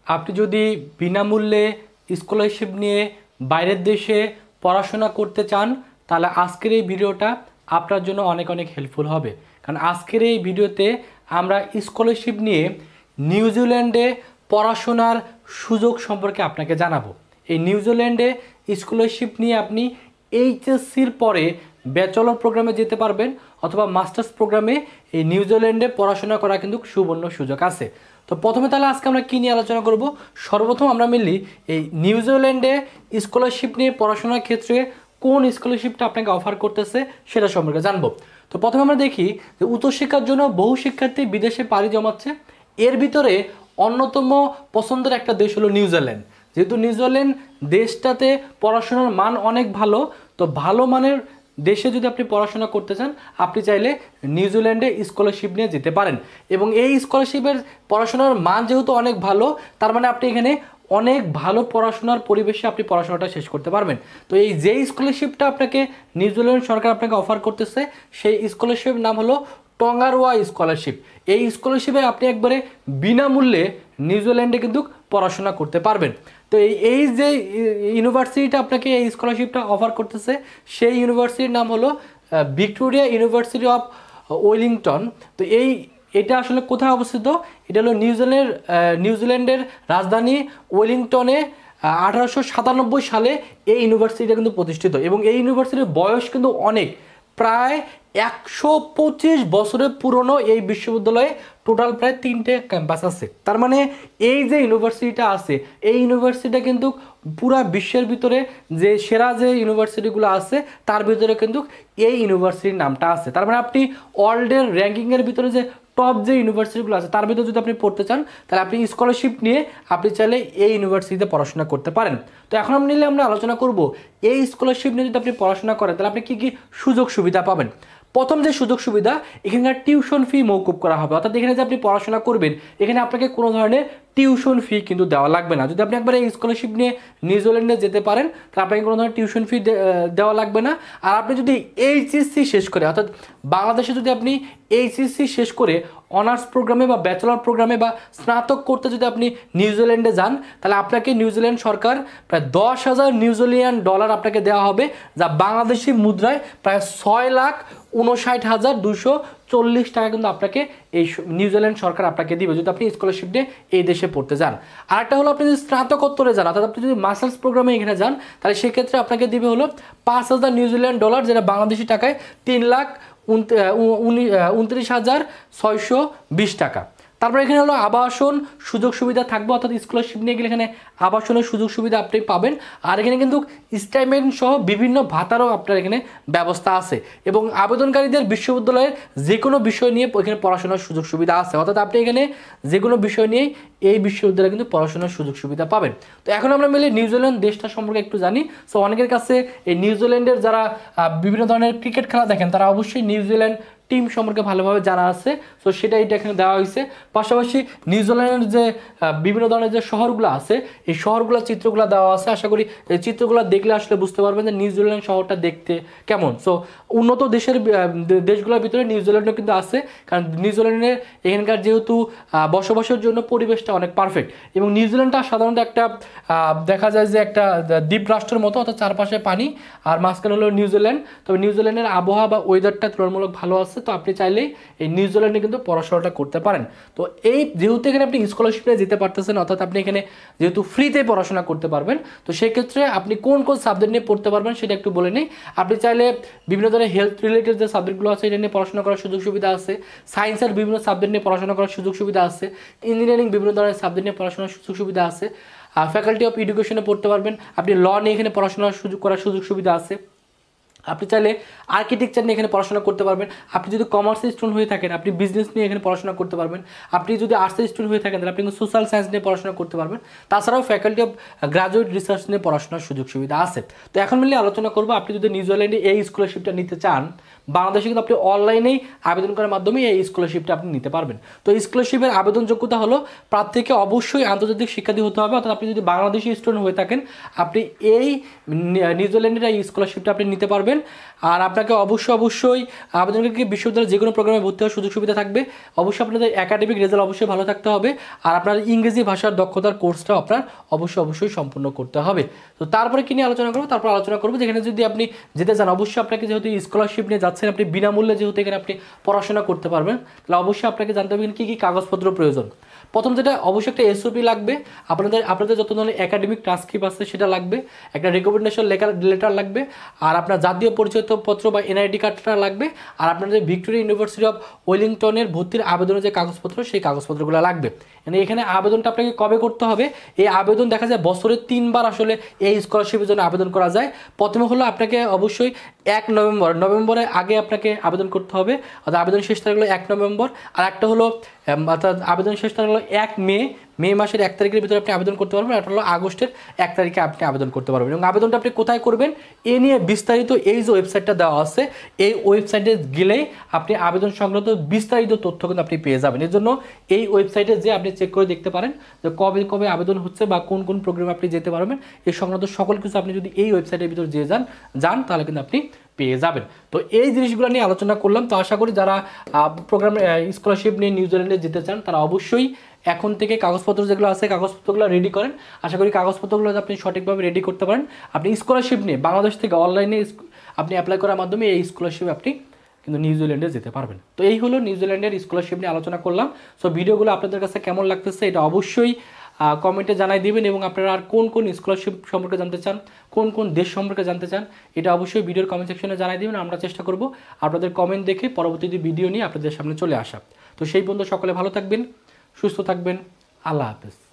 আপনি যদি বিনামূল্যে স্কলারশিপ নিয়ে বাইরের দেশে পড়াশোনা করতে চান তাহলে আজকের এই ভিডিওটা আপনার জন্য অনেক অনেক হেল্পফুল হবে। কারণ আজকের এই ভিডিওতে আমরা স্কলারশিপ নিয়ে নিউজিল্যান্ডে পড়াশোনার সুযোগ সম্পর্কে আপনাকে জানাবো। এই নিউজিল্যান্ডে স্কলারশিপ নিয়ে আপনি এইচএসসির পরে ব্যাচেলর প্রোগ্রামে যেতে পারবেন অথবা মাস্টার্স প্রোগ্রামে এই নিউজিল্যান্ডে পড়াশোনা করা কিন্তু সুবর্ণ সুযোগ আছে। তো প্রথমে তাহলে আজকে আমরা কী নিয়ে আলোচনা করব। সর্বপ্রথম আমরা মেনলি এই নিউজিল্যান্ডে স্কলারশিপ নিয়ে পড়াশোনার ক্ষেত্রে কোন স্কলারশিপটা আপনাকে অফার করতেছে সেটা সম্পর্কে জানবো। তো প্রথমে আমরা দেখি যে উচ্চশিক্ষার জন্য বহু শিক্ষার্থী বিদেশে পাড়ি জমাচ্ছে। এর ভিতরে অন্যতম পছন্দের একটা দেশ হলো নিউজিল্যান্ড। যেহেতু নিউজিল্যান্ড দেশটাতে পড়াশোনার মান অনেক ভালো, তো ভালো মানের দেশে যদি আপনি পড়াশোনা করতে চান আপনি চাইলে নিউজিল্যান্ডে স্কলারশিপ নিয়ে যেতে পারেন। এবং এই স্কলারশিপের পড়াশোনার মান যেহেতু অনেক ভালো, তার মানে আপনি এখানে অনেক ভালো পড়াশোনার পরিবেশে আপনি পড়াশোনাটা শেষ করতে পারবেন। তো এই যেই স্কলারশিপটা আপনাকে নিউজিল্যান্ড সরকার আপনাকে অফার করতেছে সেই স্কলারশিপের নাম হলো টঙ্গারওয়া স্কলারশিপ। এই স্কলারশিপে আপনি একবারে বিনামূল্যে নিউজিল্যান্ডে কিন্তু পড়াশোনা করতে পারবেন। তো এই যে ইউনিভার্সিটিটা আপনাকে এই স্কলারশিপটা অফার করতেছে সেই ইউনিভার্সিটির নাম হলো ভিক্টোরিয়া ইউনিভার্সিটি অফ ওয়েলিংটন। তো এটা আসলে কোথায় অবস্থিত? এটা হলো নিউজিল্যান্ডের রাজধানী ওয়েলিংটনে 1897 সালে এই ইউনিভার্সিটিটা কিন্তু প্রতিষ্ঠিত। এবং এই ইউনিভার্সিটির বয়স কিন্তু অনেক, প্রায় 125 বছরের পুরনো এই বিশ্ববিদ্যালয়ে টোটাল প্রায় 3টে ক্যাম্পাস আছে। তার মানে এই যে ইউনিভার্সিটিটা আছে এই ইউনিভার্সিটিটা কিন্তু পুরা বিশ্বের ভিতরে যে সেরা যে ইউনিভার্সিটিগুলো আছে তার ভিতরে কিন্তু এই ইউনিভার্সিটির নামটা আছে। তার মানে আপনি ওয়ার্ল্ডের র্যাঙ্কিংয়ের ভিতরে যে টপ যে ইউনিভার্সিটিগুলো আছে তার ভিতরে যদি আপনি পড়তে চান তাহলে আপনি স্কলারশিপ নিয়ে আপনি চাইলে এই ইউনিভার্সিটিতে পড়াশোনা করতে পারেন। তো এখন আমরা আলোচনা করব এই স্কলারশিপ নিয়ে যদি আপনি পড়াশোনা করেন তাহলে আপনি কী কী সুযোগ সুবিধা পাবেন। প্রথম যে সুযোগ সুবিধা, এখানকার টিউশন ফি মৌকুব করা হবে। অর্থাৎ এখানে যে আপনি পড়াশোনা করবেন এখানে আপনাকে কোনো ধরনের টিউশন ফি কিন্তু দেওয়া লাগবে না। যদি আপনি একবার এই স্কলারশিপ নিয়ে নিউজিল্যান্ডে যেতে পারেন তাহলে আপনাকে কোনো ধরনের টিউশন ফি দেওয়া লাগবে না। আর আপনি যদি এইচএসসি শেষ করে, অর্থাৎ বাংলাদেশে যদি আপনি এইচএসসি শেষ করে অনার্স প্রোগ্রামে বা ব্যাচেলর প্রোগ্রামে বা স্নাতক করতে যদি আপনি নিউজিল্যান্ডে যান তাহলে আপনাকে নিউজিল্যান্ড সরকার প্রায় 10,000 নিউজিল্যান্ড ডলার আপনাকে দেওয়া হবে, যা বাংলাদেশি মুদ্রায় প্রায় 6,59,240 টাকা কিন্তু আপনাকে এই নিউজিল্যান্ড সরকার আপনাকে দিবে যদি আপনি স্কলারশিপ নিয়ে এই দেশে পড়তে যান। আরেকটা হলো আপনি যদি স্নাতকোত্তরে যান, অর্থাৎ আপনি যদি মাস্টার্স প্রোগ্রামে এখানে যান তাহলে সেক্ষেত্রে আপনাকে দিবে হলো 5,000 নিউজিল্যান্ড ডলার, যেটা বাংলাদেশি টাকায় 3,29,620 টাকা। তারপরে এখানে হলো আবাসন সুযোগ সুবিধা থাকবে, অর্থাৎ স্কলারশিপ নিয়ে গেলে এখানে আবাসনের সুযোগ সুবিধা আপনি পাবেন। আর এখানে কিন্তু স্টাইপেন্ড সহ বিভিন্ন ভাতারও আপনার এখানে ব্যবস্থা আছে। এবং আবেদনকারীদের বিশ্ববিদ্যালয়ের যে কোনো বিষয় নিয়ে এখানে পড়াশোনার সুযোগ সুবিধা আছে, অর্থাৎ আপনি এখানে যে কোনো বিষয় নিয়েই এই বিশ্ববিদ্যালয়ে কিন্তু পড়াশোনার সুযোগ সুবিধা পাবেন। তো এখন আমরা মিলে নিউজিল্যান্ড দেশটা সম্পর্কে একটু জানি। সো অনেকের কাছে এই নিউজিল্যান্ডের যারা বিভিন্ন ধরনের ক্রিকেট খেলা দেখেন তারা অবশ্যই নিউজিল্যান্ড টিম সম্পর্কে ভালোভাবে জানা আছে। সো সেটা এখানে দেওয়া হয়েছে। পাশাপাশি নিউজিল্যান্ডের যে বিভিন্ন ধরনের যে শহরগুলো আছে এই শহরগুলোর চিত্রগুলো দেওয়া আছে। আশা করি এই চিত্রগুলো দেখলে আসলে বুঝতে পারবেন যে নিউজিল্যান্ড শহরটা দেখতে কেমন। সো উন্নত দেশগুলোর ভিতরে নিউজিল্যান্ডও কিন্তু আছে, কারণ নিউজিল্যান্ডের এখানকার যেহেতু বসবাসের জন্য পরিবেশটা অনেক পারফেক্ট। এবং নিউজিল্যান্ডটা সাধারণত একটা দেখা যায় যে একটা দ্বীপ রাষ্ট্রের মতো, অর্থাৎ চারপাশে পানি আর মাঝখানে হলো নিউজিল্যান্ড। তবে নিউজিল্যান্ডের আবহাওয়া বা ওয়েদারটা তুলনামূলক ভালো আছে, তো আপনি চাইলেই এই নিউজিল্যান্ডে কিন্তু পড়াশোনাটা করতে পারেন। তো এই যেহেতু এখানে আপনি স্কলারশিপে যেতে পারতেছেন, অর্থাৎ আপনি এখানে যেহেতু ফ্রিতে পড়াশোনা করতে পারবেন, তো সেক্ষেত্রে আপনি কোন কোন সাবজেক্ট নিয়ে পড়তে পারবেন সেটা একটু বলে নিই। আপনি চাইলে বিভিন্ন ধরনের হেলথ রিলেটেড যে সাবজেক্টগুলো আছে এটা নিয়ে পড়াশোনা করার সুযোগ সুবিধা আছে। সায়েন্সের বিভিন্ন সাবজেক্ট নিয়ে পড়াশোনা করার সুযোগ সুবিধা আছে। ইঞ্জিনিয়ারিং বিভিন্ন ধরনের সাবজেক্ট নিয়ে পড়াশোনার সুযোগ সুবিধা আছে। ফ্যাকাল্টি অফ এডুকেশনে পড়তে পারবেন। আপনি ল নিয়ে এখানে পড়াশোনার সুযোগ সুবিধা আছে। আপনি চাইলে আর্কিটেকচার নিয়ে এখানে পড়াশোনা করতে পারবেন। আপনি যদি কমার্সের স্টুডেন্ট হয়ে থাকেন আপনি বিজনেস নিয়ে এখানে পড়াশোনা করতে পারবেন। আপনি যদি আর্টসের স্টুডেন্ট হয়ে থাকেন তাহলে আপনি সোশ্যাল সায়েন্স নিয়ে পড়াশোনা করতে পারবেন। তাছাড়াও ফ্যাকাল্টি অফ গ্রাজুয়েট রিসার্চ নিয়ে পড়াশোনার সুযোগ সুবিধা আছে। তো এখন মিলিয়ে আলোচনা করবো আপনি যদি নিউজিল্যান্ডে এই স্কলারশিপটা নিতে চান বাংলাদেশে কিন্তু আপনি অনলাইনেই আবেদন করার মাধ্যমে এই স্কলারশিপটা আপনি নিতে পারবেন। তো স্কলারশিপের আবেদন যোগ্যতা হলো প্রার্থীকে অবশ্যই আন্তর্জাতিক শিক্ষার্থী হতে হবে, অর্থাৎ আপনি যদি বাংলাদেশি স্টুডেন্ট হয়ে থাকেন আপনি এই নিউজিল্যান্ডের এই স্কলারশিপটা আপনি নিতে পারবেন। আর আপনাকে অবশ্যই আবেদনকারীকে বিশ্ববিদ্যালয়ের যে কোনো প্রোগ্রামে ভর্তি হওয়ার সুযোগ সুবিধা থাকবে। অবশ্যই আপনাদের একাডেমিক রেজাল্ট অবশ্যই ভালো থাকতে হবে, আর আপনার ইংরেজি ভাষার দক্ষতার কোর্সটাও আপনার অবশ্যই সম্পূর্ণ করতে হবে। তো তারপরে কি নিয়ে আলোচনা করবো, তারপর আলোচনা করবো যেখানে যদি আপনি যেতে চান অবশ্যই আপনাকে যেহেতু স্কলারশিপ নিয়ে যাচ্ছেন আপনি বিনামূল্যে যেহেতু এখানে আপনি পড়াশোনা করতে পারবেন, তাহলে অবশ্যই আপনাকে জানতে হবে কী কী কাগজপত্র প্রয়োজন। প্রথম যেটা অবশ্যই একটা এসওপি লাগবে, আপনাদের যত ধরনের একাডেমিক ট্রান্সক্রিপ্ট আছে সেটা লাগবে, একটা রেকমেন্ডেশন লেটার লাগবে, আর আপনার জাতীয় পরিচয়পত্র বা এনআইডি কার্ডটা লাগবে, আর আপনাদের ভিক্টোরিয়া ইউনিভার্সিটি অফ ওয়েলিংটনের ভর্তির আবেদনের যে কাগজপত্র সেই কাগজপত্রগুলো লাগবে। মানে এখানে আবেদনটা আপনাকে কবে করতে হবে, এই আবেদন দেখা যায় বছরে 3 বার আসলে এই স্কলারশিপের জন্য আবেদন করা যায়। প্রথমে হলো আপনাকে অবশ্যই 1 নভেম্বরের আগে আপনাকে আবেদন করতে হবে, অর্থাৎ আবেদন শেষ তারিখ হলো 1 নভেম্বর, আর একটা হলো অর্থাৎ আবেদন শেষ তারিখ হলো 1 মে মাসের 1 তারিখের ভিতরে আপনি আবেদন করতে পারবেন, আর একটা হলো আগস্টের 1 তারিখে আপনি আবেদন করতে পারবেন। এবং আবেদনটা আপনি কোথায় করবেন এ নিয়ে বিস্তারিত এই যে ওয়েবসাইটটা দেওয়া আছে এই ওয়েবসাইটে গেলেই আপনি আবেদন সংক্রান্ত বিস্তারিত তথ্য কিন্তু আপনি পেয়ে যাবেন। এর জন্য এই ওয়েবসাইটে যে আপনি চেক করে দেখতে পারেন যে কবে আবেদন হচ্ছে বা কোন প্রোগ্রামে আপনি যেতে পারবেন, এই সংক্রান্ত সকল কিছু আপনি যদি এই ওয়েবসাইটের ভিতরে যেয়ে যান তাহলে কিন্তু আপনি পেয়ে যাবেন। তো এই জিনিসগুলো নিয়ে আলোচনা করলাম। তো আশা করি যারা প্রোগ্রাম স্কলারশিপ নিয়ে নিউজিল্যান্ডে যেতে চান তারা অবশ্যই এখন থেকে কাগজপত্র যেগুলো আছে কাগজপত্রগুলো রেডি করেন। আশা করি কাগজপত্রগুলো আপনি সঠিকভাবে রেডি করতে পারেন। আপনি স্কলারশিপ নিয়ে বাংলাদেশ থেকে অনলাইনে আপনি অ্যাপ্লাই করার মাধ্যমে এই স্কলারশিপ আপনি কিন্তু নিউজিল্যান্ডে যেতে পারবেন। তো এই হলো নিউজিল্যান্ডের স্কলারশিপ নিয়ে আলোচনা করলাম। সো ভিডিওগুলো আপনাদের কাছে কেমন লাগতেছে এটা অবশ্যই কমেন্টে জানাই দিবেন, এবং আপনারা আর কোন স্কলারশিপ সম্পর্কে জানতে চান, কোন দেশ সম্পর্কে জানতে চান এটা অবশ্যই ভিডিওর কমেন্ট সেকশনে জানাই দিবেন। আমরা চেষ্টা করব আপনাদের কমেন্ট দেখে পরবর্তী ভিডিও নিয়ে আপনাদের সামনে চলে আসা। তো সেই পর্যন্ত সকলে ভালো থাকবেন, সুস্থ থাকবেন, আল্লাহ হাফেজ।